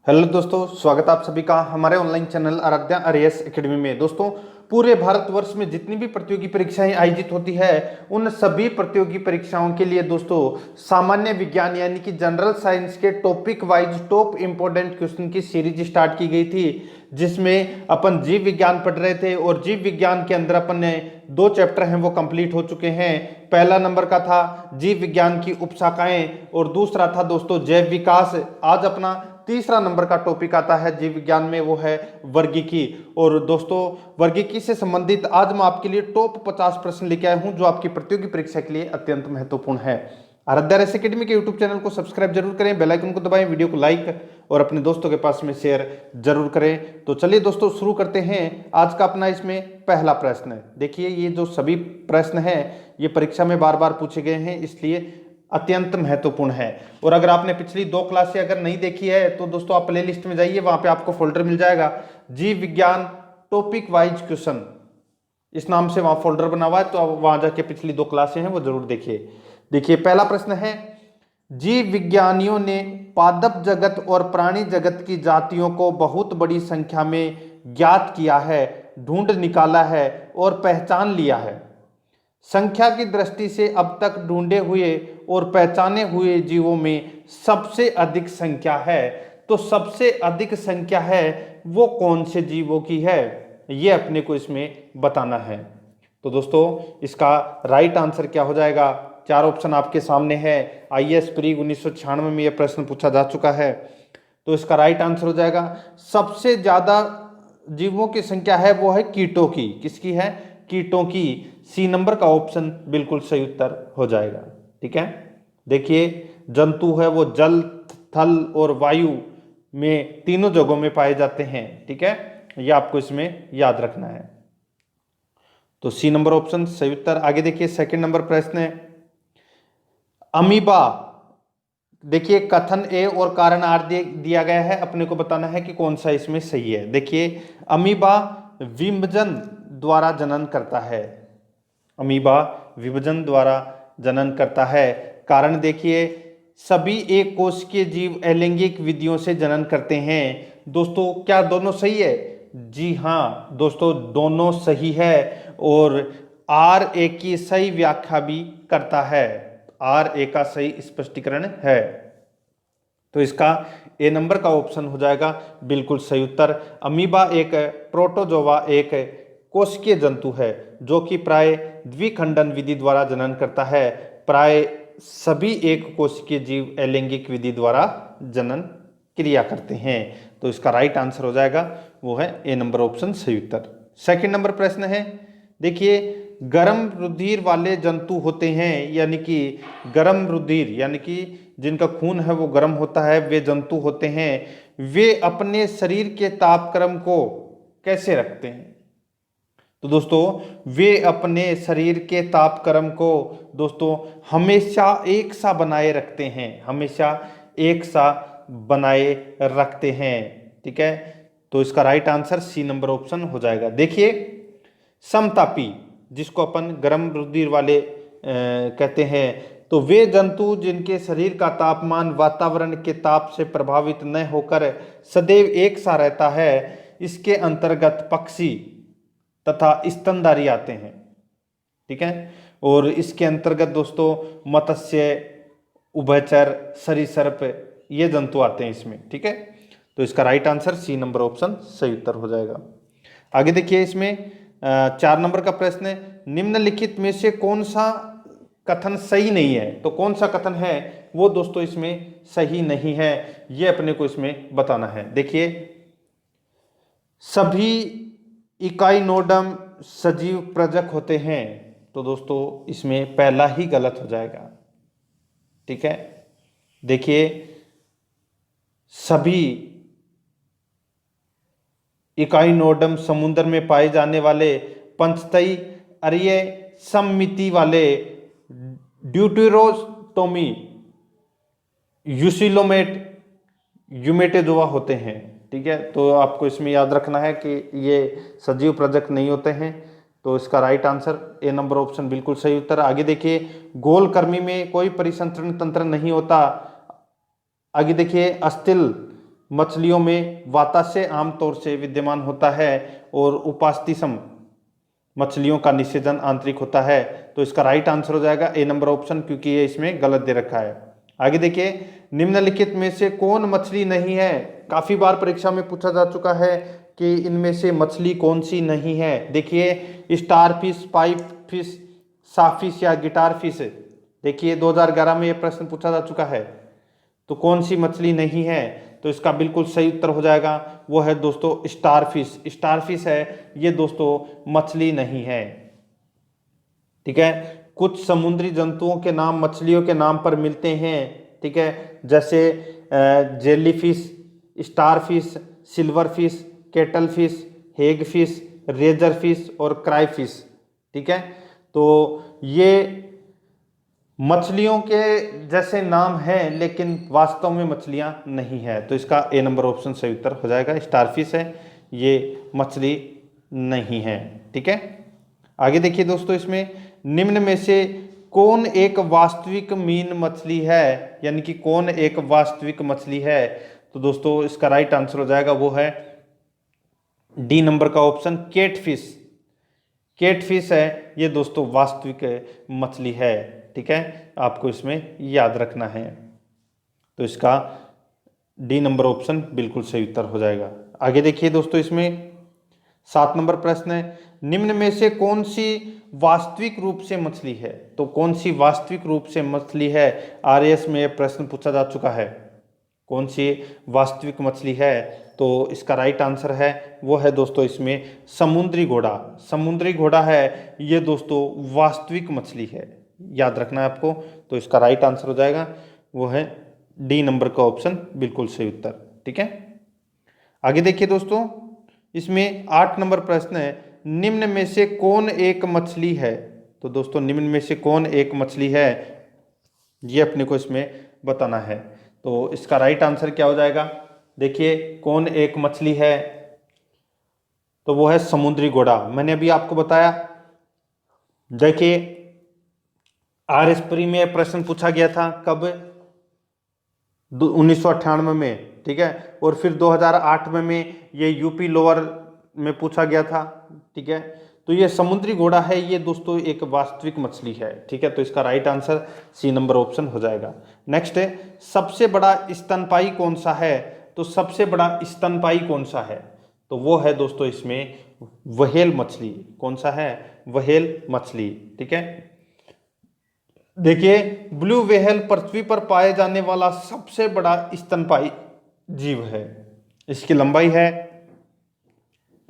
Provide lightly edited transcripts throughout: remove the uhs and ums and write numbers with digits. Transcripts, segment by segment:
Hello दोस्तों, स्वागत है आप सभी का हमारे online channel Aradhya RAS academy में। दोस्तों, पूरे भारतवर्ष में जितनी भी प्रतियोगी परीक्षाएं आयोजित होती है उन सभी प्रतियोगी परीक्षाओं के लिए दोस्तों सामान्य विज्ञान यानी कि जनरल साइंस के topic wise top important question की सीरीज स्टार्ट की गई थी, जिसमें अपन जीव विज्ञान पढ़ रहे थे और जीव विज्ञान के अंदर अपन ने 2 चैप्टर हैं वो कंप्लीट हो चुके हैं। पहला नंबर का था जीव विज्ञान की उपशाखाएं और दूसरा था दोस्तों जैव विकास। आज अपना तीसरा नंबर का टॉपिक आता है जीव विज्ञान में, वो है वर्गीकी। और दोस्तों, वर्गीकी से संबंधित आज मैं आपके लिए टॉप 50 प्रश्न लेके आया हूं जो आपकी प्रतियोगी परीक्षा के लिए अत्यंत महत्वपूर्ण है। आराध्या आरएएस एकेडमी के यूट्यूब चैनल को सब्सक्राइब जरूर करें, बेल आइकन को दबाएं, वीडियो को लाइक और अपने दोस्तों के पास में शेयर जरूर करें। तो चलिए दोस्तों, शुरू करते हैं आज का अपना इसमें पहला प्रश्न। देखिए, ये जो सभी प्रश्न हैं ये परीक्षा में बार बार पूछे गए हैं, इसलिए अत्यंत महत्वपूर्ण है। और अगर आपने पिछली 2 क्लासें अगर नहीं देखी है तो दोस्तों आप प्लेलिस्ट में जाइए, वहां पे आपको फोल्डर मिल जाएगा जीव विज्ञान टॉपिक वाइज क्वेश्चन, इस नाम से वहां फोल्डर बना हुआ है। तो आप वहां जाके पिछली 2 क्लासें हैं वो जरूर देखिए। देखिए, पहला प्रश्न है, जीव विज्ञानियों ने पादप जगत और प्राणी जगत की जातियों को बहुत बड़ी संख्या में ज्ञात किया है, ढूंढ निकाला है और पहचान लिया है। संख्या की दृष्टि से अब तक ढूंढे हुए और पहचाने हुए जीवों में सबसे अधिक संख्या है। तो सबसे अधिक संख्या है वो कौन से जीवों की है, ये अपने को इसमें बताना है। तो दोस्तों, इसका राइट आंसर क्या हो जाएगा? 4 ऑप्शन आपके सामने है। आईएएस प्री 1996 में यह प्रश्न पूछा जा चुका है। तो इसका राइट आंसर हो जाएगा, सबसे ज्यादा जीवों की संख्या है वो है कीटों की। किसकी है? कीटों की। सी नंबर का ऑप्शन बिल्कुल सही उत्तर हो जाएगा। ठीक है, देखिए, जंतु है वो जल, थल और वायु में तीनों जगहों में पाए जाते हैं। ठीक है, ये आपको इसमें याद रखना है। तो सी नंबर ऑप्शन सही उत्तर। आगे देखिए, सेकंड नंबर प्रश्न है, अमीबा। देखिए, कथन ए और कारण आर दिया गया है, अपने को बताना है कि कौन सा इसमें सही है। देखिए, अमीबा विभाजन द्वारा जनन करता है। अमीबा विभाजन द्वारा जनन करता है। कारण देखिए, सभी एक कोश के जीव अलैंगिक विधियों से जनन करते हैं। दोस्तों, क्या दोनों सही है? जी हाँ दोस्तों, दोनों सही है। और आर ए की सही व्याख्या भी करता है। आर ए का सही स्पष्टीकरण है। तो इसका ए नंबर का ऑप्शन हो जाएगा बिल्कुल सही उत्तर। अमीबा एक प्रोटोजोआ, एक कोशिकीय जंतु है जो कि प्राय द्विखंडन विधि द्वारा जनन करता है। प्राय सभी एक कोशिकीय जीव अलैंगिक विधि द्वारा जनन क्रिया करते हैं। तो इसका राइट आंसर हो जाएगा वो है ए नंबर ऑप्शन सही उत्तर। सेकंड नंबर प्रश्न है, देखिए, गर्म रुधिर वाले जंतु होते हैं, यानी कि गर्म रुधिर यानी कि जिनका खून है वो गर्म होता है, वे जंतु होते हैं। वे अपने शरीर के तापक्रम को कैसे रखते हैं? तो दोस्तों, वे अपने शरीर के तापक्रम को दोस्तों हमेशा एक सा बनाए रखते हैं, हमेशा एक सा बनाए रखते हैं। ठीक है, तो इसका right answer C number option हो जाएगा। देखिए, समतापी, जिसको अपन गर्म रुधिर वाले कहते हैं, तो वे जंतु जिनके शरीर का तापमान वातावरण के ताप से प्रभावित न होकर सदैव एक सा रहता है, इसके अंतर्गत पक्षी तथा स्तनधारी आते हैं। ठीक है, और इसके अंतर्गत दोस्तों मत्स्य, उभयचर, सरीसृप, ये जंतु आते हैं इसमें। ठीक है, तो इसका right answer C number option सही उत्तर हो जाएगा। आगे देखिए, इसमें 4 नंबर का प्रश्न है, निम्नलिखित में से कौन सा कथन सही नहीं है? तो कौन सा कथन है वो दोस्तों इसमें सही नहीं है, ये अपने को इसमें बताना है। देखिए, सभी इकाइनोडर्म सजीव प्रजक होते हैं। तो दोस्तों इसमें पहला ही गलत हो जाएगा। ठीक है, देखिए, सभी इकाइनोडर्म समुद्र में पाए जाने वाले पंचतई अरीय सममिति वाले ड्यूटेरोस्टोमी यूसिलोमेट यूमेटोजोआ होते हैं। ठीक है, तो आपको इसमें याद रखना है कि ये सजीव प्रजक नहीं होते हैं। तो इसका right answer A number option बिल्कुल सही उत्तर। आगे देखिए, गोलकृमि में कोई परिसंचरण तंत्र नहीं होता। आगे देखिए, अस्थिल मछलियों में वाताशय आमतौर से विद्यमान होता है और उपास्थिसम मछलियों का निषेचन आंतरिक होता है। तो इसका राइट आंसर हो जाएगा ए नंबर ऑप्शन, क्योंकि ये इसमें गलत दे रखा है। आगे देखिए, निम्नलिखित में से कौन मछली नहीं है। काफी बार परीक्षा में पूछा जा चुका है कि इनमें से मछली कौन सी नहीं है। देखिए, स्टार फिश, पाइप फिश, साफिश या गिटार फिश। देखिए 2011 में ये प्रश्न पूछा जा चुका है। तो कौन सी मछली नहीं है, तो इसका बिल्कुल सही उत्तर हो जाएगा वो है दोस्तों स्टारफिश। स्टारफिश है ये दोस्तों मछली नहीं है। ठीक है, कुछ समुद्री जंतुओं के नाम मछलियों के नाम पर मिलते हैं। ठीक है, जैसे जेलीफिश, स्टारफिश, सिल्वरफिश, केटलफिश, हेगफिश, रेजरफिश और क्राइफिश। ठीक है, तो ये मछलियों के जैसे नाम हैं लेकिन वास्तव में मछलियां नहीं है। तो इसका ए नंबर ऑप्शन सही उत्तर हो जाएगा। स्टारफिश है, ये मछली नहीं है। ठीक है, आगे देखिए दोस्तों, इसमें निम्न में से कौन एक वास्तविक मीन मछली है, यानी कि कौन एक वास्तविक मछली है। तो दोस्तों इसका राइट आंसर हो जाएगा वो है डी नंबर का ऑप्शन, केटफिश। केटफिश है ये दोस्तों वास्तविक मछली है। ठीक है, आपको इसमें याद रखना है। तो इसका डी नंबर ऑप्शन बिल्कुल सही उत्तर हो जाएगा। आगे देखिए दोस्तों, इसमें 7 नंबर प्रश्न है, निम्न में से कौन सी वास्तविक रूप से मछली है। तो कौन सी वास्तविक रूप से मछली है, आरएएस में यह प्रश्न पूछा जा चुका है। कौन सी वास्तविक मछली है, तो इसका राइट आंसर है वो है दोस्तों इसमें समुद्री घोड़ा। समुद्री घोड़ा है ये दोस्तों वास्तविक मछली है, याद रखना है आपको। तो इसका राइट आंसर हो जाएगा वो है डी नंबर का ऑप्शन, बिल्कुल सही उत्तर। ठीक है, आगे देखिए दोस्तों, इसमें 8 नंबर प्रश्न है, निम्न में से कौन एक मछली है। तो दोस्तों निम्न में से कौन एक मछली है, ये अपने को इसमें बताना है। तो इसका राइट आंसर क्या हो जाएगा, देखिए कौन एक मछली है, तो वो है समुद्री घोड़ा। मैंने अभी आपको बताया। देखिए आरएस प्री में प्रश्न पूछा गया था कब, 1998 में। ठीक है, और फिर 2008 में ये यूपी लोअर में पूछा गया था। ठीक है, तो ये समुद्री घोड़ा है ये दोस्तों एक वास्तविक मछली है। ठीक है, तो इसका right answer C number option हो जाएगा। नेक्स्ट है, सबसे बड़ा स्तनपायी कौन सा है। तो सबसे बड़ा स्तनपायी कौन सा है, तो वो है दोस्तों इसमें व्हेल मछली। कौन सा है, व्हेल मछली। ठीक है, देखिए ब्लू व्हेल पृथ्वी पर पाए जाने वाला सबसे बड़ा स्तनपायी जीव है। इसकी लंबाई है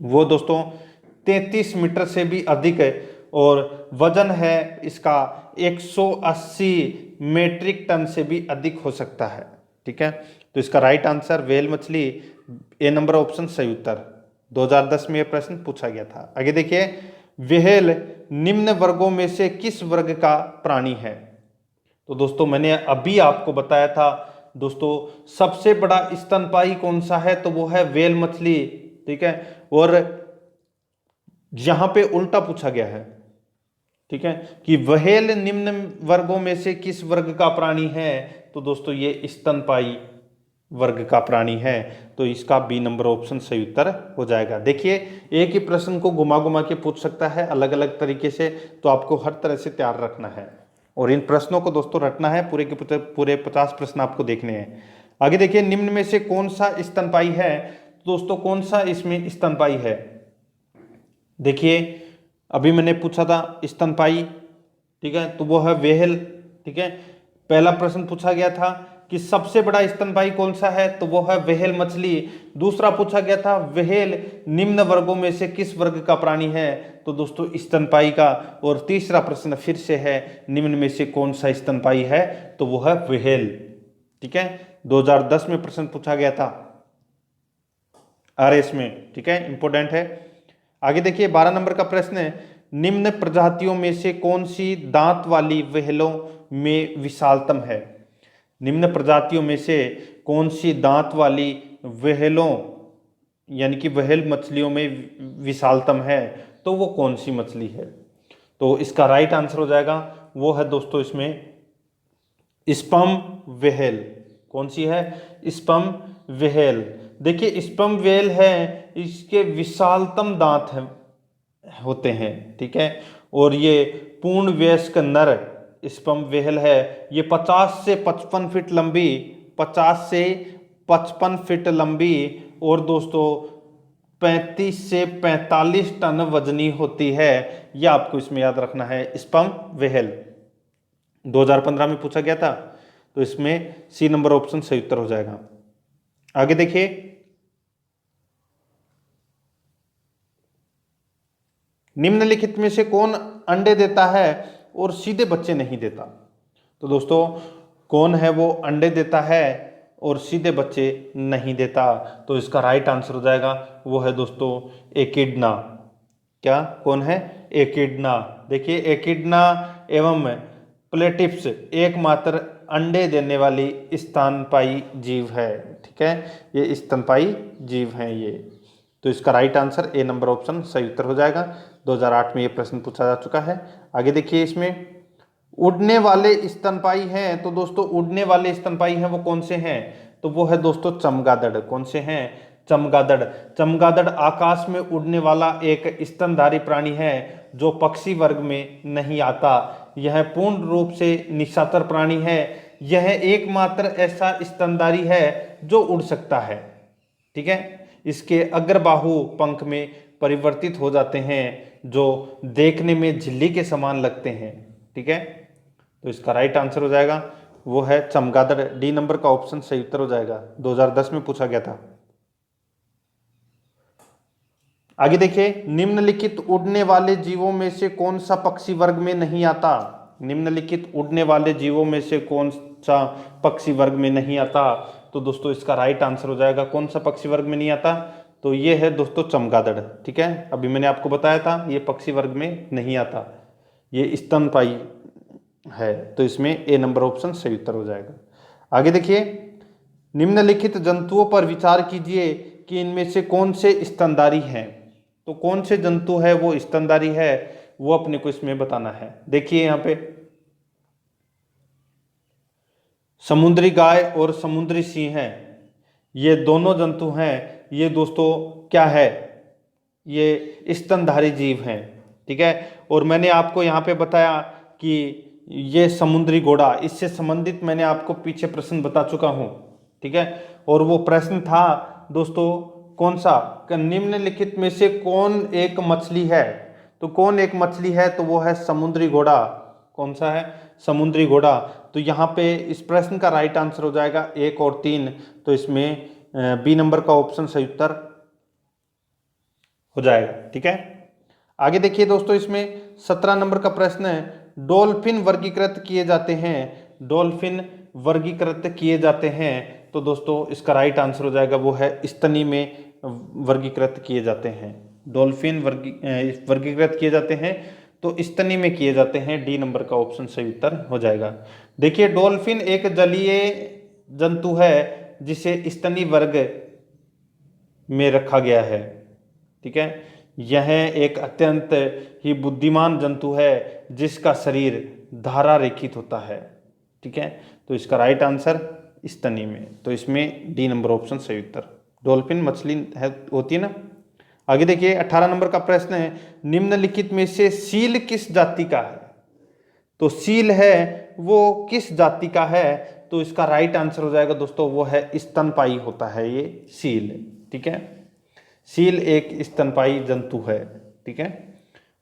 वो दोस्तों 33 मीटर से भी अधिक है, और वजन है इसका 180 मीट्रिक टन से भी अधिक हो सकता है। ठीक है, तो इसका राइट आंसर व्हेल मछली, ए नंबर ऑप्शन सही उत्तर। 2010 में यह प्रश्न पूछा गया था। आगे देखिए, व्हेल निम्न वर्गों में से किस वर्ग का प्राणी है। तो दोस्तों मैंने अभी आपको बताया था दोस्तों, सबसे बड़ा स्तनपायी कौन सा है, तो वो है व्हेल मछली। ठीक है, और यहां पे उल्टा पूछा गया है। ठीक है, कि व्हेल निम्न वर्गों में से किस वर्ग का प्राणी है, तो दोस्तों ये स्तनपायी वर्ग का प्राणी है। तो इसका बी नंबर ऑप्शन सही उत्तर हो जाएगा। देखिए एक ही प्रश्न को घुमा घुमा के पूछ सकता है अलग अलग तरीके से, तो आपको हर तरह से तैयार रखना है और इन प्रश्नों को दोस्तों रटना है। पूरे के पूरे 50 प्रश्न आपको देखने हैं। आगे देखिए, निम्न में से कौन सा स्तनपायी है। तो दोस्तों कौन सा इसमें स्तनपायी है, देखिए अभी मैंने पूछा था स्तनपायी। ठीक है, तो वो है व्हेल। ठीक है, पहला प्रश्न पूछा गया था कि सबसे बड़ा स्तनपायी कौन सा है, तो वो है व्हेल मछली। दूसरा पूछा गया था व्हेल निम्न वर्गों में से किस वर्ग का प्राणी है, तो दोस्तों स्तनपायी का। और तीसरा प्रश्न फिर से है निम्न में से कौन सा स्तनपायी है, तो वो है व्हेल। ठीक है, 2010 में प्रश्न पूछा गया था आरएस में। ठीक है, इंपॉर्टेंट है। आगे देखिए 12 नंबर का प्रश्न है, निम्न प्रजातियों में से कौन सी दांत वाली व्हेलों में विशालतम है। निम्न प्रजातियों में से कौन सी दांत वाली व्हेलों यानी कि व्हेल मछलियों में विशालतम है, तो वो कौन सी मछली है। तो इसका राइट आंसर हो जाएगा वो है दोस्तों इसमें स्पर्म व्हेल। कौन सी है, स्पर्म व्हेल। देखिए स्पर्म व्हेल है, इसके विशालतम दांत होते हैं, ठीक है। और ये पूर्ण वयस्क नर स्पर्म व्हेल है, ये 50 से 55 फीट लंबी, 50 से 55 फीट लंबी और दोस्तों 35 से 45 टन वजनी होती है। यह आपको इसमें याद रखना है, स्पर्म व्हेल 2015 में पूछा गया था। तो इसमें सी नंबर ऑप्शन सही उत्तर हो जाएगा। आगे देखिए, निम्नलिखित में से कौन अंडे देता है और सीधे बच्चे नहीं देता। तो दोस्तों कौन है वो अंडे देता है और सीधे बच्चे नहीं देता। तो इसका राइट आंसर हो जाएगा वो है दोस्तों एकिडना। क्या कौन है? एकिडना। देखिए एकिडना एवं प्लेटिप्स एकमात्र अंडे देने वाली स्तनपायी जीव है, ठीक है। ये स्तनपायी जीव हैं ये। तो इसका right answer A number option सही उत्तर हो जाएगा। 2008 में ये प्रश्न पूछा जा चुका है। आगे देखिए, इसमें उड़ने वाले स्तनपायी हैं। तो दोस्तों उड़ने वाले स्तनपायी हैं वो कौन से हैं? तो वो है दोस्तों चमगादड़। कौन से हैं? चमगादड़। चमगादड़ आकाश में उड़ने वाला एक स्तनधारी प्राणी है जो पक्षी वर्ग में नहीं आता। यह पूर्ण रूप से निशाचर प्राणी है। यह एकमात्र ऐसा स्तनधारी है जो उड़ सकता है, ठीक है। इसके अग्रबाहु पंख में परिवर्तित हो जाते हैं जो देखने में झिल्ली के समान लगते हैं, ठीक है। तो इसका राइट आंसर हो जाएगा वो है चमगादड़। डी नंबर का ऑप्शन सही उत्तर हो जाएगा। 2010 में पूछा गया था। आगे देखिए, निम्नलिखित उड़ने वाले जीवों में से कौन सा पक्षी वर्ग में नहीं आता। निम्नलिखित उड़ने वाले जीवों में से कौन सा पक्षी वर्ग में नहीं आता। तो दोस्तों इसका राइट आंसर हो जाएगा कौन सा पक्षी वर्ग में नहीं आता। तो ये है दोस्तों चमगादड़, ठीक है। अभी मैंने आपको बताया था ये पक्षी वर्ग में नहीं आता, ये स्तनपायी है। तो इसमें ए नंबर ऑप्शन सही उत्तर हो जाएगा। आगे देखिए, निम्नलिखित जंतुओं पर विचार कीजिए कि इनमें से कौन से स्तनधारी हैं। तो कौन से जंतु है वो स्तनधारी है वो अपने को इसमें बताना है। देखिए यहाँ पे समुद्री गाय और समुद्री सिंह है, ये दोनों जंतु हैं। ये दोस्तों क्या है? ये स्तनधारी जीव हैं, ठीक है। और मैंने आपको यहाँ पे बताया कि ये समुद्री घोड़ा, इससे संबंधित मैंने आपको पीछे प्रश्न बता चुका हूँ, ठीक है। और वो प्रश्न था दोस्तों कौन सा? निम्नलिखित में से कौन एक मछली है। तो कौन एक मछली है? तो वो है समुद्री घोड़ा। कौन सा है? समुद्री घोड़ा। तो यहाँ पे इस प्रश्न का राइट आंसर हो जाएगा 1 और 3। तो इसमें बी नंबर का ऑप्शन सही उत्तर हो जाएगा, ठीक है। आगे देखिए दोस्तों, इसमें 17 नंबर का प्रश्न है, डॉल्फिन वर्गीकृत किए जाते हैं। डॉल्फिन वर्गीकृत किए जाते हैं। तो दोस्तों इसका राइट आंसर हो जाएगा वो है स्तनी में वर्गीकृत किए जाते हैं। डॉल्फिन वर्गीकृत किए जाते हैं तो स्तनी में किए जाते हैं। डी नंबर का ऑप्शन सही उत्तर हो जाएगा। देखिए डॉल्फिन एक जलीय जंतु है जिसे स्तनी वर्ग में रखा गया है, ठीक है। यह एक अत्यंत ही बुद्धिमान जंतु है जिसका शरीर धारा रेखित होता है, ठीक है। तो इसका राइट आंसर स्तनी में। तो इसमें डी नंबर ऑप्शन सही उत्तर। डॉल्फिन मछली है होती है ना। आगे देखिए 18 नंबर का प्रश्न है, निम्नलिखित में से सील किस जाति का है। तो सील है वो किस जाति का है। तो इसका राइट आंसर हो जाएगा दोस्तों वो है स्तनपायी होता है ये सील, ठीक है। सील एक स्तनपायी जंतु है, ठीक है।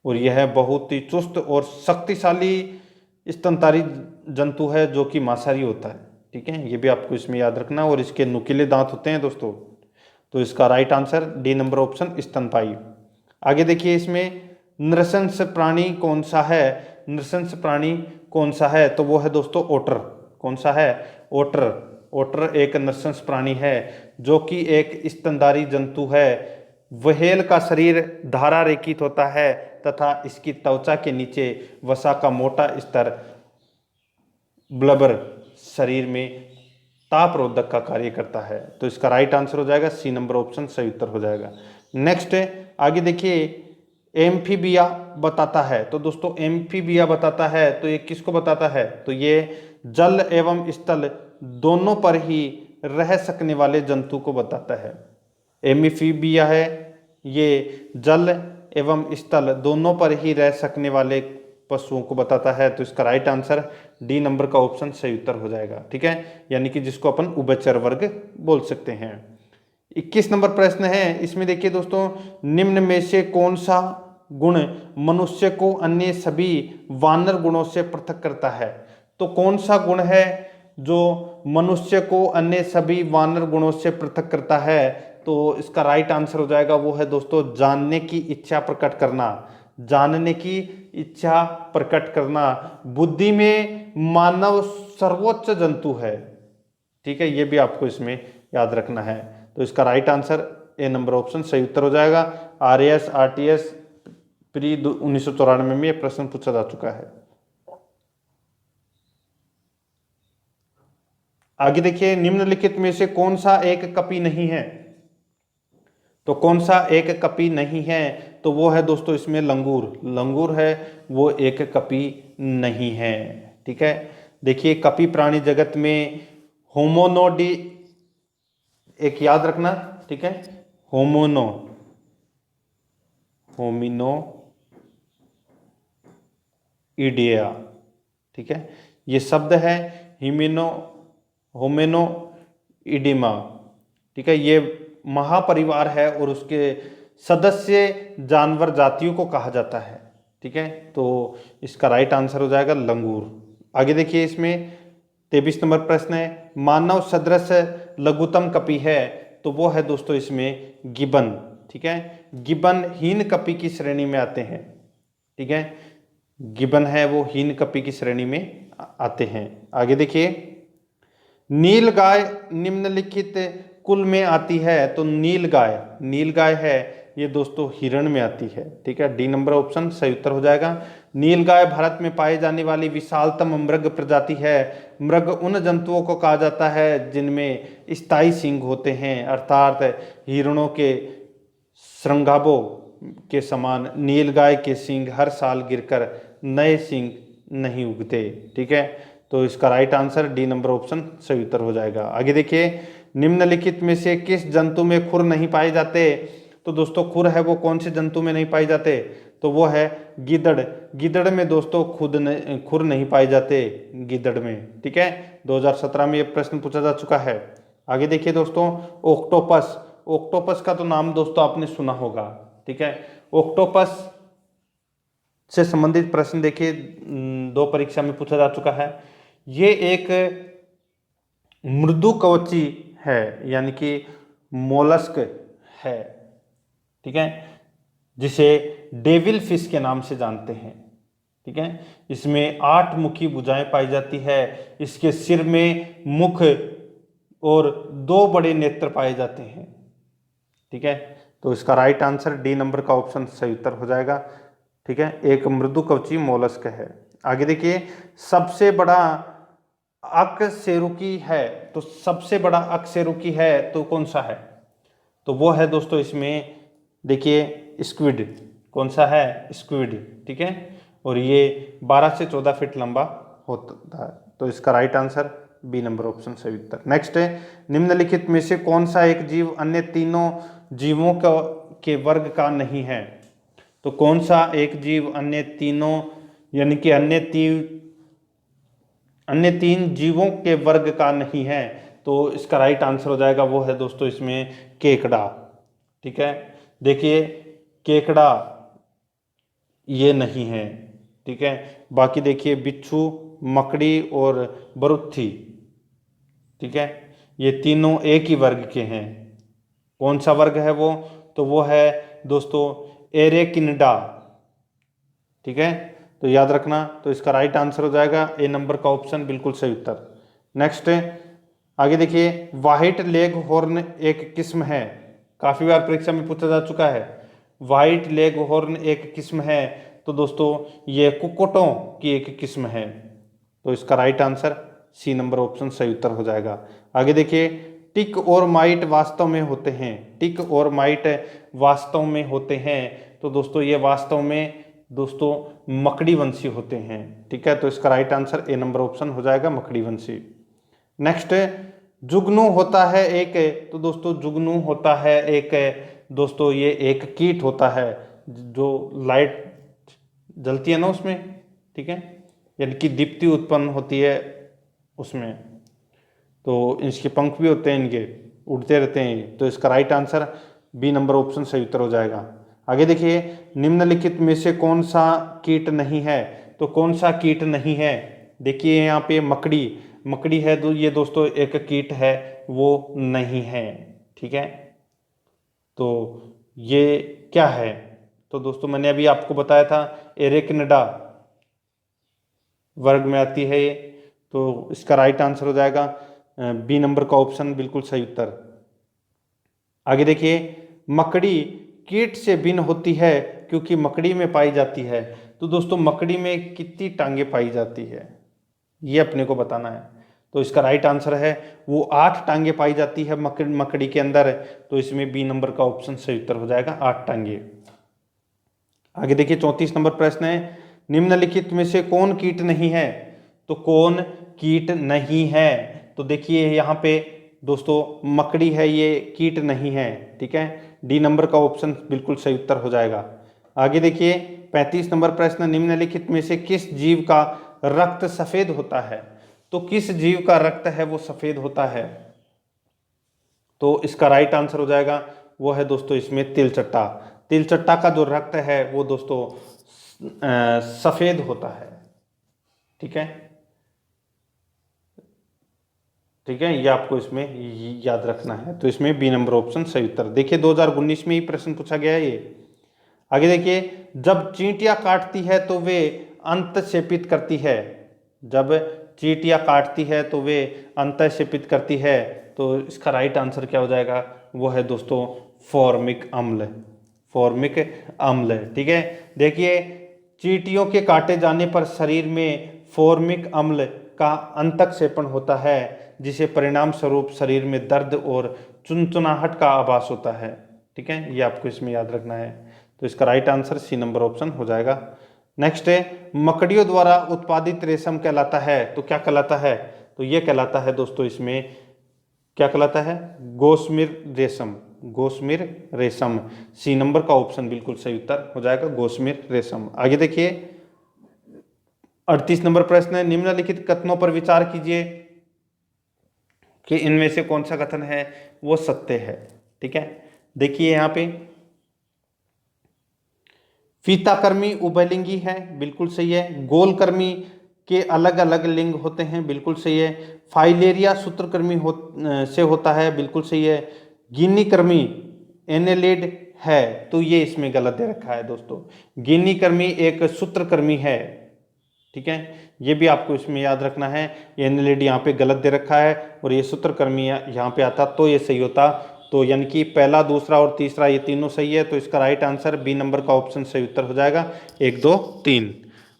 और यह बहुत ही चुस्त और शक्तिशाली स्तनधारी जंतु है जो कि मांसाहारी होता है, ठीक है। ये भी आपको इसमें याद रखना। और इसके नुकीले दांत होते हैं दोस्तों। तो इसका right answer D number option स्तनपायी। आगे देखिए, इसमें नृशंस प्राणी कौन सा है। नृशंस प्राणी कौन सा है। तो वो है दोस्तों ओटर। कौन सा है? ओटर। ओटर एक नृशंस प्राणी है जो कि एक स्तनधारी जंतु है। व्हेल का शरीर धारा रेखित होता है तथा इसकी त्वचा के नीचे वसा का मोटा स्तर ब्लबर शरीर में तापरोधक का कार्य करता है। तो इसका राइट आंसर हो जाएगा सी नंबर ऑप्शन सही उत्तर हो जाएगा। नेक्स्ट आगे देखिए, एम्फीबिया बताता है। तो दोस्तों एम्फीबिया बताता है तो ये किसको बताता है। तो ये जल एवं स्थल दोनों पर ही रह सकने वाले जंतु को बताता है। एम्फीबिया है, ये जल एवं स्थल दोनों पर ही रह सकने वाले पशुओं को बताता है। तो इसका राइट आंसर डी नंबर का ऑप्शन सही उत्तर हो जाएगा। ठीक है, यानी कि जिसको अपन उभयचर वर्ग बोल सकते हैं। 21 नंबर प्रश्न है, इसमें देखिए दोस्तों, निम्न में से कौन सा गुण मनुष्य को अन्य सभी वानर गुणों से पृथक करता है? तो कौन सा गुण है जो मनुष्य को अन्य सभी वानर गुणों से पृथक करता है? तो इसका राइट आंसर हो जाएगा, वो है दोस्तों जानने की इच्छा प्रकट करना। जानने की इच्छा प्रकट करना। बुद्धि में मानव सर्वोच्च जंतु है। ठीक है, ये भी आपको इसमें याद रखना है। तो इसका right answer A number option सही उत्तर हो जाएगा। RAS RTS प्री 1994 में ये प्रश्न पूछा जा चुका है। आगे देखिए, निम्नलिखित में से कौन सा एक कपी नहीं है? तो कौन सा एक कपी नहीं है? तो वो है दोस्तों इसमें लंगूर। लंगूर है वो एक कपी नहीं है। ठीक है, देखिए कपी प्राणी जगत में होमोनोडी, एक याद रखना, ठीक है, होमिनो इडिया। ठीक है, ये शब्द है होमेनो इडिमा। ठीक है, ये महापरिवार है और उसके सदस्य जानवर जातियों को कहा जाता है। ठीक है, तो इसका राइट आंसर हो जाएगा लंगूर। आगे देखिए, इसमें 23 नंबर प्रश्न है, मानव सदृश लघुतम कपी है? तो वो है दोस्तों इसमें गिबन। ठीक है, गिबन हीन कपी की श्रेणी में आते हैं। ठीक है, गिबन है वो हीन कपी की श्रेणी में आते हैं। आगे देखिए, नीलगाय निम्नलिखित कुल में आती है? तो नीलगाय है ये दोस्तों हिरण में आती है। ठीक है, डी नंबर ऑप्शन सही उत्तर हो जाएगा। नीलगाय भारत में पाई जाने वाली विशालतम मृग प्रजाति है। मृग उन जंतुओं को कहा जाता है जिनमें स्थायी सींग होते हैं, अर्थात हिरणों के श्रृंगाबों के समान नीलगाय के सींग हर साल गिरकर नए सींग नहीं उगते। ठीक है, तो इसका right answer D number option सही उत्तर हो जाएगा। आगे देखिए, निम्नलिखित में से किस जंतु में खुर नहीं पाए जाते? तो दोस्तों खुर है वो कौन से जंतु में नहीं पाए जाते? तो वो है गिद्धड़। गिद्धड़ में दोस्तों खुर नहीं पाए जाते गिद्धड़ में। ठीक है, 2017 में ये प्रश्न पूछा जा चुका है। आगे देखिए दोस्तों, ऑक्टोपस का तो नाम दोस्तों आपने सुना होगा। ठीक है, ऑक्टोपस से संबंधित प्रश्न देखिए 2 परीक्षा में पूछा जा चुका है। ये एक मृदु कवची है, यानी कि मोलस्क है। ठीक है, जिसे डेविल फिश के नाम से जानते हैं। ठीक है, इसमें 8 मुखी भुजाएं पाई जाती है। इसके सिर में मुख और 2 बड़े नेत्र पाए जाते हैं। ठीक है, तो इसका राइट आंसर डी नंबर का ऑप्शन सही उत्तर हो जाएगा। ठीक है, एक मृदु कवची मोलस्क है। आगे देखिए, सबसे बड़ा अकशेरुकी है? तो सबसे बड़ा अकशेरुकी है तो कौन सा है? तो वो है दोस्तों इसमें देखिए स्क्विड। कौन सा है? स्क्विड। ठीक है, और ये 12 से 14 फीट लंबा होता है। तो इसका right answer B number option सही उत्तर। नेक्स्ट है, निम्नलिखित में से कौन सा एक जीव अन्य तीनों जीवों के वर्ग का नहीं है? तो कौन सा एक जीव अन्य तीनों, यानी कि अन्य 3 जीवों के वर्ग का नहीं है? तो इसका राइट आंसर हो जाएगा, वो है दोस्तों इसमें केकड़ा। ठीक है, देखिए केकड़ा ये नहीं है। ठीक है, बाकी देखिए बिच्छू, मकड़ी और बरुत्थी। ठीक है, ये तीनों एक ही वर्ग के हैं। कौन सा वर्ग है वो? तो वो है दोस्तों एरेकिनिडा। ठीक है, तो याद रखना। तो इसका राइट आंसर हो जाएगा ए नंबर का ऑप्शन, बिल्कुल सही उत्तर। नेक्स्ट आगे देखिए, व्हाइट लेग हॉर्न एक किस्म है? काफी बार परीक्षा में पूछा जा चुका है। व्हाइट लेग हॉर्न एक किस्म है? तो दोस्तों ये कुक्कुटों की एक किस्म है। तो इसका right answer C number option सही उत्तर हो जाएगा। आगे देखिए, टिक और माइट वास्तव में होते हैं? टिक और माइट वास्तव में होते हैं? तो दोस्तों ये वास्तव में दोस्तों मकड़ी वंशी होते हैं। ठीक है, तो इसका right answer A number option हो जाएगा, मकड़ी वंशी। नेक्स्ट, जुगनू होता है एक, तो दोस्तों जुगनू होता है एक दोस्तों, ये एक कीट होता है जो लाइट जलती है ना उसमें, ठीक है, यानी कि दीप्ति उत्पन्न होती है उसमें, तो इसके पंख भी होते हैं, इनके उड़ते रहते हैं। तो इसका right answer B number option सही उत्तर हो जाएगा। आगे देखिए, निम्नलिखित में से कौन सा कीट नहीं है, तो कौन सा कीट नहीं है, देखिए यहाँ पे मकड़ी, मकड़ी है ये दोस्तों एक कीट है, वो नहीं है, ठीक है। तो ये क्या है, तो दोस्तों मैंने अभी आपको बताया था एरेक्निडा वर्ग में आती है ये, तो इसका राइट आंसर हो जाएगा बी नंबर का ऑप्शन बिल्कुल सही उत्तर। आगे देखिए, मकड़ी कीट से भिन्न होती है क्योंकि मकड़ी में पाई जाती है, तो दोस्तों मकड़ी में कितनी टांगे पाई जाती है ये अपने को बताना है। तो इसका राइट आंसर है वो 8 टांगे पाई जाती है मकड़ी के अंदर, तो इसमें बी नंबर का ऑप्शन सही उत्तर हो जाएगा 8 टांगे। आगे देखिए 34 नंबर प्रश्न है, निम्नलिखित में से कौन कीट नहीं है, तो कौन कीट नहीं है, तो देखिए यहाँ पे दोस्तों मकड़ी है, ये कीट नहीं है, ठीक है, डी नंबर का ऑप्शन बिल्कुल सही उत्तर हो जाएगा। आगे देखिए 35 नंबर प्रश्न, निम्नलिखित में से किस जीव का रक्त सफेद होता है, तो किस जीव का रक्त है वो सफेद होता है, तो इसका राइट आंसर हो जाएगा वो है दोस्तों इसमें तिलचट्टा। तिलचट्टा का जो रक्त है वो दोस्तों सफेद होता है, ठीक है, ठीक है, ये आपको इसमें याद रखना है, तो इसमें बी नंबर ऑप्शन सही उत्तर। देखिए 2019 में ही प्रश्न पूछा गया है ये। आगे देखिए, जब चींटियां काटती है तो वे अंतःक्षेपित करती है, जब चींटियां काटती है तो वे अंतःक्षेपित करती है, तो इसका राइट आंसर क्या हो जाएगा, वो है दोस्तों फॉर्मिक अम्ल, फॉर्मिक अम्ल, ठीक है। देखिए चींटियों के काटे जाने पर शरीर में फॉर्मिक अम्ल का अंतःक्षेपण होता है, जिसे परिणाम स्वरूप शरीर में दर्द और चुनचुनाहट का आभास होता है, ठीक है, ये आपको इसमें याद रखना है। तो इसका right answer C number option हो जाएगा। नेक्स्ट है, मकड़ियों द्वारा उत्पादित रेशम कहलाता है, तो क्या कहलाता है, तो ये कहलाता है दोस्तों इसमें क्या कहलाता है, गोसमिर रेशम, गोसमिर रेशम, सी नंबर का ऑप्शन बिल्कुल सही उत्तर हो जाएगा गोसमिर रेशम। आगे देखिए 38 नंबर प्रश्न है, निम्नलिखित कथनों पर विचार कीजिए कि इनमें से कौन सा कथन है वो सत्य है, ठीक है। देखिए यहाँ पे फीताकर्मी उभयलिंगी है, बिल्कुल सही है। गोलकर्मी के अलग अलग लिंग होते हैं, बिल्कुल सही है। फाइलेरिया सूत्रकृमि से होता है, बिल्कुल सही है। गिनी कर्मी एनेलिड है, तो ये इसमें गलत दे रखा है दोस्तों, गिनी कर्मी एक सूत्रकृमि है, ठीक है, ये भी आपको इसमें याद रखना है। एनेलिड यहाँ पे गलत दे रखा है और ये सूत्रकृमि यहाँ पे आता तो ये सही होता, तो यानी कि पहला दूसरा और तीसरा ये तीनों सही है, तो इसका राइट आंसर बी नंबर का ऑप्शन सही उत्तर हो जाएगा 1 2 3।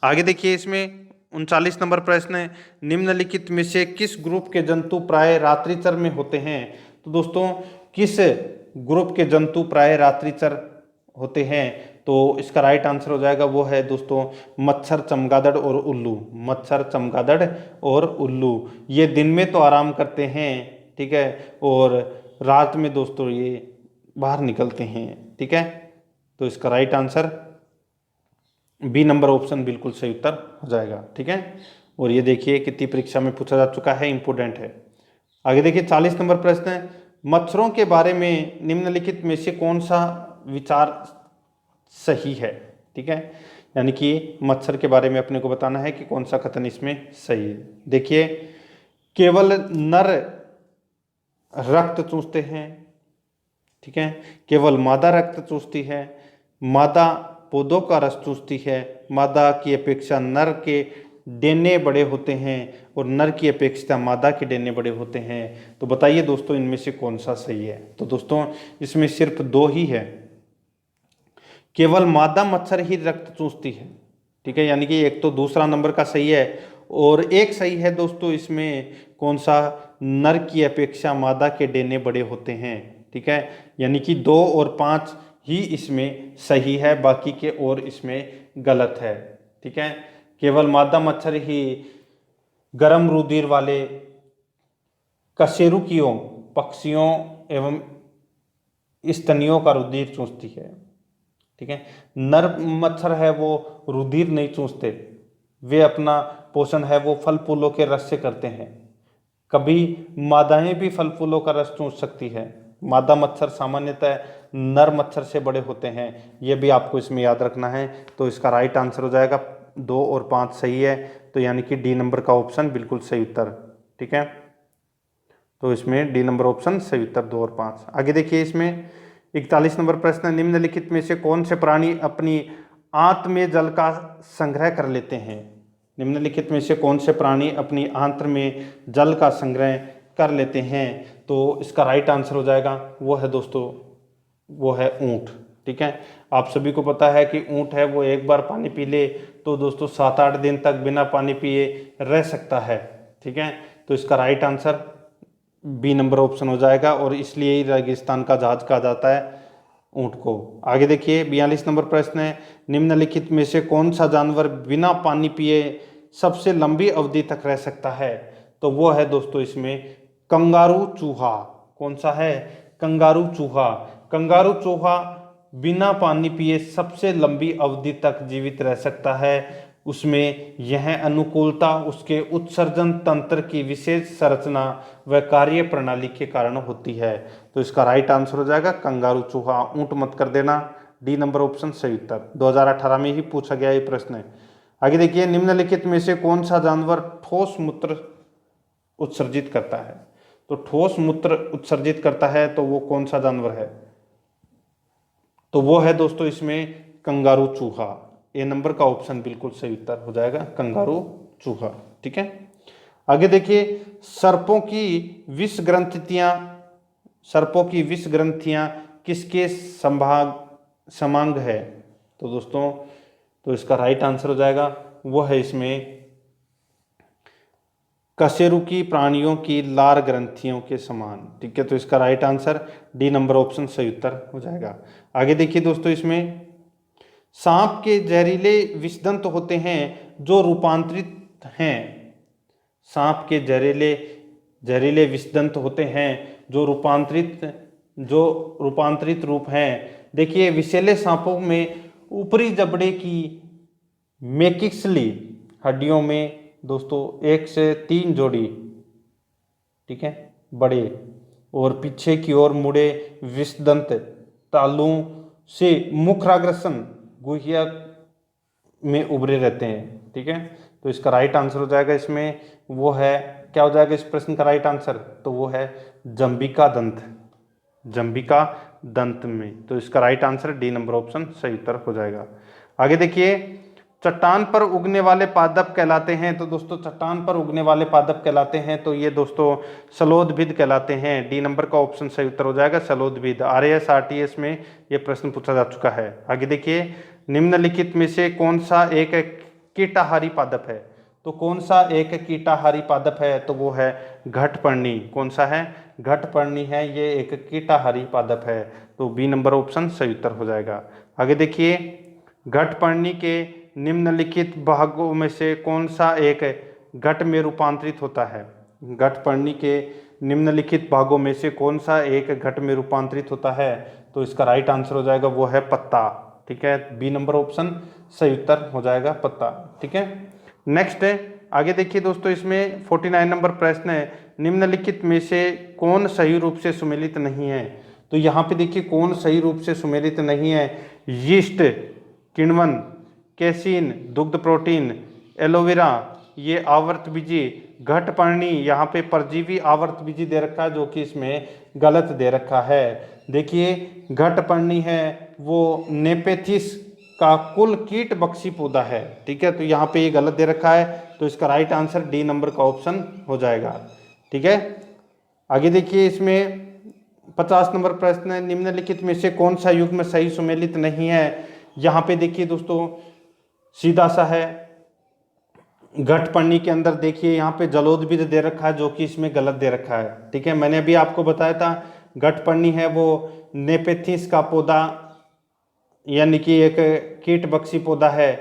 आगे देखिए इसमें 39 नंबर प्रश्न है, निम्नलिखित में से किस ग्रुप के जंतु प्राय रात्रिचर में होते हैं, तो दोस्तों किस ग्रुप के जंतु प्राय रात्रिचर होते हैं, तो इसका राइट आंसर हो जाएगा वो है दोस्तों मच्छर, चमगादड़ और उल्लू, मच्छर, चमगादड़ और उल्लू। ये दिन में तो आराम करते हैं, ठीक है, और रात में दोस्तों ये बाहर निकलते हैं, ठीक है, तो इसका right answer B number option बिल्कुल सही उत्तर हो जाएगा, ठीक है। और ये देखिए कितनी परीक्षा में पूछा जा चुका है, इंपोर्टेंट है। आगे देखिए 40 नंबर प्रश्न है, मच्छरों के बारे में निम्नलिखित में से कौन सा विचार सही है, ठीक है, यानी कि मच्छर के बारे में अपने को बताना है कि कौन सा कथन इसमें सही है। देखिए केवल नर रक्त चूसते हैं, ठीक है, केवल मादा रक्त चूसती है, मादा पौधों का रस चूसती है, मादा की अपेक्षा नर के डेने बड़े होते हैं और नर की अपेक्षा मादा के डेने बड़े होते हैं, तो बताइए दोस्तों इनमें से कौन सा सही है, तो दोस्तों इसमें सिर्फ 2 ही है, केवल मादा मच्छर ही रक्त चूसती है, ठीक है, यानी कि एक तो दूसरा नंबर का सही है और एक सही है दोस्तों इसमें कौन सा, नर की अपेक्षा मादा के डेने बड़े होते हैं, ठीक है, यानी कि 2 और 5 ही इसमें सही है, बाकी के और इसमें गलत है, ठीक है, केवल मादा मच्छर ही गर्म रुधिर वाले कशेरुकियों पक्षियों एवं स्तनियों का रुधिर चूसती है। ठीक है, नर मच्छर है वो रुधिर नहीं चूसते, वे अपना पोषण है वो फल फूलों के रस से करते हैं। कभी मादाएं भी फल फूलों का रस चूस सकती है। मादा मच्छर सामान्यतः नर मच्छर से बड़े होते हैं, यह भी आपको इसमें याद रखना है। तो इसका राइट आंसर हो जाएगा 2 और 5 सही है, तो यानी कि डी नंबर का ऑप्शन बिल्कुल सही उत्तर। ठीक है, तो इसमें डी नंबर ऑप्शन सही उत्तर 2 और 5। आगे देखिए, इसमें 41 नंबर प्रश्न, निम्नलिखित में से कौन से प्राणी अपनी आंत में जल का संग्रह कर लेते हैं। निम्नलिखित में से कौन से प्राणी अपनी आंत में जल का संग्रह कर लेते हैं। तो इसका राइट आंसर हो जाएगा, वो है दोस्तों, वो है ऊंट। ठीक है, आप सभी को पता है कि ऊंट है वो एक बार पानी पी ले तो दोस्तों 7-8 दिन तक बिना पानी पिए रह सकता है। ठीक है, तो इसका right answer B number option हो जाएगा, और इसलिए ही रेगिस्तान का जहाज कहा जाता है ऊंट को। आगे देखिए, 42 नंबर प्रश्न है, निम्नलिखित में से कौन सा जानवर बिना पानी पिए सबसे लंबी अवधि तक रह सकता है। तो वो है दोस्तों इसमें कंगारू चूहा। कौन सा है, कंगारू चूहा। कंगारू चूहा बिना पानी पिए सबसे लंबी अवधि तक जीवित रह सकता है। उसमें यह अनुकूलता उसके उत्सर्जन तंत्र की विशेष संरचना व कार्य प्रणाली के कारण होती है। तो इसका राइट आंसर हो जाएगा कंगारू चूहा। ऊंट मत कर देना, डी नंबर ऑप्शन सही उत्तर। 2018 में ही पूछा गया ये प्रश्न है। आगे देखिए, निम्नलिखित में से कौन सा जानवर ठोस मूत्र उत्सर्जित करता है। तो ठोस मूत्र उत्सर्जित करता है तो वो कौन सा जानवर है। तो वो है दोस्तों इसमें कंगारू चूहा। ए नंबर का ऑप्शन बिल्कुल सही उत्तर हो जाएगा कंगारू चूहा। ठीक है, आगे देखिए, सर्पों की विष ग्रंथियां किसके समांग है। तो दोस्तों, तो इसका राइट आंसर हो जाएगा, वो है इसमें कशेरुकी प्राणियों की लार ग्रंथियों के समान। ठीक है, तो इसका right answer D number option सही उत्तर हो जाएगा। आगे देखिए दोस्तों, इसमें सांप के जहरीले विषदंत होते हैं जो रूपांतरित हैं। सांप के जहरीले विषदंत होते हैं जो रूपांतरित रूप हैं। देखिए, विषैले सांपों में ऊपरी जबड़े की मेकिक्सली हड्डियों में दोस्तों 1 से 3 जोड़ी, ठीक है, बड़े और पीछे की ओर मुड़े विषदंत तालुओं से मुखाग्रसन गुहिया में उभरे रहते हैं। ठीक है, तो इसका राइट आंसर हो जाएगा इसमें, वो है, क्या हो जाएगा इस प्रश्न का राइट आंसर। तो वो है जंबिका दंत में। तो इसका right answer D number option सही उत्तर हो जाएगा। आगे देखिए, चट्टान पर उगने वाले पादप कहलाते हैं। तो दोस्तों, चट्टान पर उगने वाले पादप कहलाते हैं तो ये दोस्तों सलोदभिद कहलाते हैं। डी नंबर का ऑप्शन सही उत्तर हो जाएगा सलोदभिद। RAS RTS में ये प्रश्न पूछा जा चुका है। आगे देखिए, निम्नलिखित में से कौन सा एक कीटाहारी पादप है। तो कौन सा एक कीटाहारी पादप है। तो वो है घटपर्णी। कौन सा है, घटपर्णी है, ये एक कीटाहारी पादप है। तो बी नंबर ऑप्शन सही उत्तर हो जाएगा। आगे देखिए, घटपर्णी के निम्नलिखित भागों में से कौन सा एक घट में रूपांतरित होता है। घटपर्णी के निम्नलिखित भागों में से कौन सा एक घट में रूपांतरित होता है। तो इसका राइट आंसर हो जाएगा, वो है पत्ता। ठीक है, बी नंबर ऑप्शन सही उत्तर हो जाएगा पत्ता। ठीक है, नेक्स्ट है, आगे देखिए दोस्तों, इसमें 49 नंबर प्रश्न है, निम्नलिखित में से कौन सही रूप से सुमेलित नहीं है। तो यहाँ पे देखिए कौन सही रूप से सुमेलित नहीं है। यीस्ट, किण्वन, कैसीन, दुग्ध प्रोटीन, एलोवेरा, ये आवर्तबीजी, घटपर्णी, यहाँ पे परजीवी आवर्तबीजी दे रखा है जो कि इसमें गलत दे रखा है। देखिए, घटपर्णी है वो नेपेथिस का कुल कीट बख्शी पौधा है। ठीक है, तो यहाँ पे ये गलत दे रखा है, तो इसका राइट आंसर डी नंबर का ऑप्शन हो जाएगा। ठीक है, आगे देखिए, इसमें 50 नंबर प्रश्न है, निम्नलिखित में से कौन सा युग्म सही सुमेलित नहीं है। यहाँ पे देखिए दोस्तों, सीधा सा है, घटपर्णी के अंदर देखिए यहाँ पे जलोदभिद दे रखा है जो कि इसमें गलत दे रखा है। ठीक है, मैंने अभी आपको बताया था घटपर्णी है वो नेपेथिस का पौधा, यानी कि एक कीट बख्शी पौधा है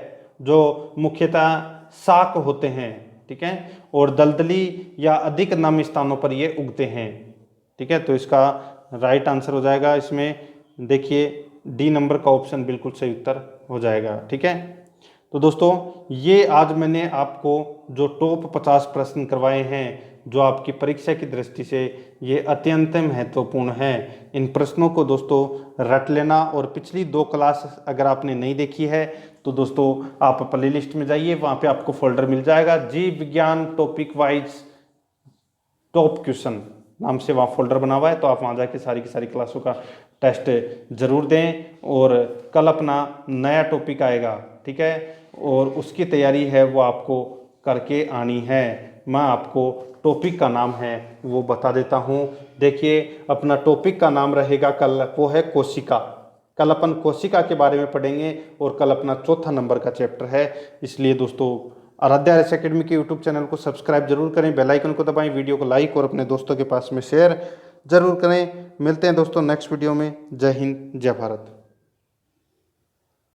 जो मुख्यतः शाक होते हैं। ठीक है, और दलदली या अधिक नम स्थानों पर ये उगते हैं। ठीक है, तो इसका राइट आंसर हो जाएगा इसमें, देखिए डी नंबर का ऑप्शन बिल्कुल सही उत्तर हो जाएगा। ठीक है, तो दोस्तों ये आज मैंने आपको जो टॉप 50 प्रश्न करवाए हैं, जो आपकी परीक्षा की दृष्टि से ये अत्यंत महत्वपूर्ण है। इन प्रश्नों को दोस्तों रट लेना, और पिछली 2 क्लास अगर आपने नहीं देखी है तो दोस्तों आप प्ले लिस्ट में जाइए, वहाँ पे आपको फोल्डर मिल जाएगा जीव विज्ञान टॉपिक वाइज टॉप क्वेश्चन नाम से, वहाँ फोल्डर बना हुआ है। तो आप वहाँ जाके सारी की सारी क्लासों का टेस्ट जरूर दें, और कल अपना नया टॉपिक आएगा। ठीक है, और उसकी तैयारी है वो आपको करके आनी है। मैं आपको टॉपिक का नाम है वो बता देता हूँ। देखिए अपना टॉपिक का नाम रहेगा कल, वो है कोशिका। कल अपन कोशिका के बारे में पढ़ेंगे, और कल अपना चौथा नंबर का चैप्टर है। इसलिए दोस्तों आराध्या RS एकेडमी के यूट्यूब चैनल को सब्सक्राइब जरूर करें, बेल आइकन को दबाएं, वीडियो को लाइक और अपने दोस्तों के पास में शेयर जरूर करें। मिलते हैं दोस्तों नेक्स्ट वीडियो में। जय हिंद, जय भारत।